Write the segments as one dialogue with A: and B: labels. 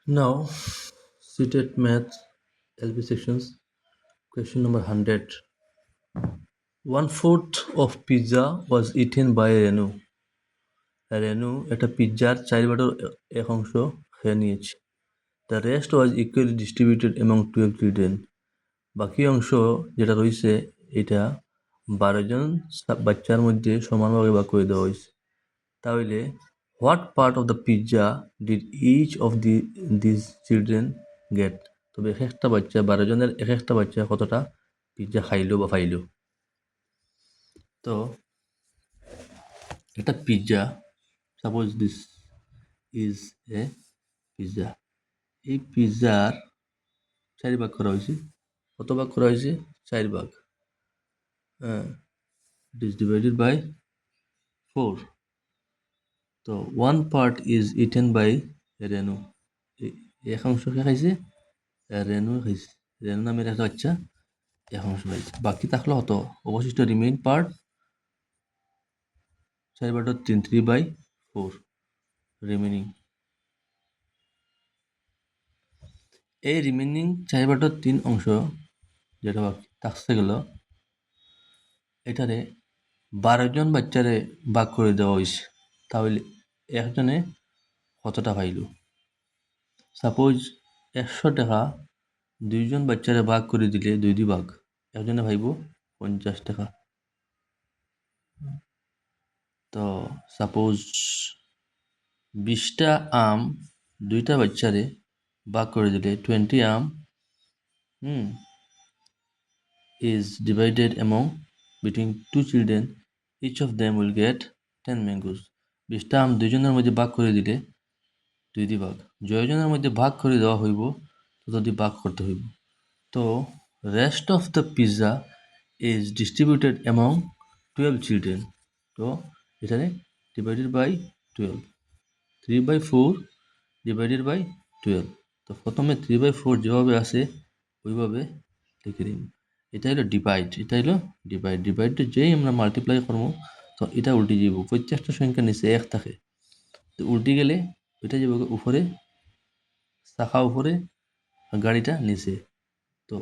A: Now, seated math LB sections. Question number 100. One fourth of pizza was eaten by Renu. রেনু একটা পিৎজার 4/4 এক অংশ খেয়ে নিয়েছে। The rest was equally distributed among 12 children. বাকি অংশ যেটা রয়েছে এটা 12 জন বাচ্চার মধ্যে সমানভাবে ভাগ করে দেওয়া হয়েছে। তাহলে what part of the pizza did each of this children get? তবে এক একটা বাচ্চা 12 জনের এক একটা বাচ্চা কতটা পিৎজা খাইলো বা পাইলো। তো একটা pizza, suppose this is a pizza, এই পিৎজার 4 ভাগ করা হয়েছে। কত ভাগ করা হয়েছে? 4 ভাগ। It is divided by 4. তো 1 part is eaten by Renu. এক অংশ কে খাইছে? রেনু খাইছে। রেনু নামের একটা বাচ্চা এক অংশ খাইছে। বাকি থাকলো কত? অবশিষ্ট রিমেইন পার্ট 4/3, 3/4 রিমেনিং। এই রিমেনিং 4/3 অংশ যেটা থাকতে গেল, এটারে 12 জন বাচ্চারে ভাগ করে দেওয়া হয়েছে। তাহলে একজনে কতটা পাইল? সাপোজ 100 টাকা 2 জন বাচ্চারে ভাগ করে দিলে 2 ভাগ, একজনে পাইব 50 টাকা। তো সাপোজ 20টা আম 2টা বাচ্চারে ভাগ করে দিলে 20 আম is divided among between 2 children, each of them will get 10 mangoes. 20টা আম 2জনের মধ্যে ভাগ করে দিলে 2 ভাগ, যজনের মধ্যে ভাগ করে দেওয়া হইব ততটি ভাগ করতে হইব। তো rest of the pizza is distributed among 12 children. তো এখানে divided by 12, 3/4 divided by 12. তো প্রথমে 3/4 যেভাবে আসে ওইভাবে লিখে দিন। এটা হলো ডিভাইড, এটা হলো ডিভাইড। ডিভাইডে যেই আমরা মাল্টিপ্লাই করবো তো এটা উল্টে যাব। প্রত্যেকটা সংখ্যা নিচে 1 থাকে, তো উল্টে গেলে ওইটা যাব উপরে, শাখা উপরে, গাড়িটা নিচে। তো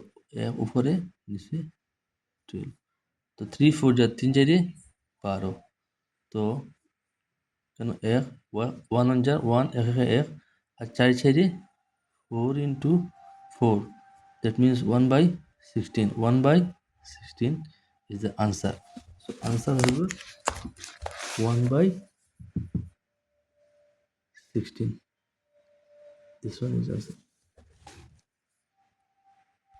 A: উপরে নিচে 12। তো 3/4 যা 3 4 12। তো কেন 1 1 1 যা 1 1 1 আর 4 4 4 into 4, that means 1/16. 1/16 is the answer. So answer will be 1/16. This one is answer.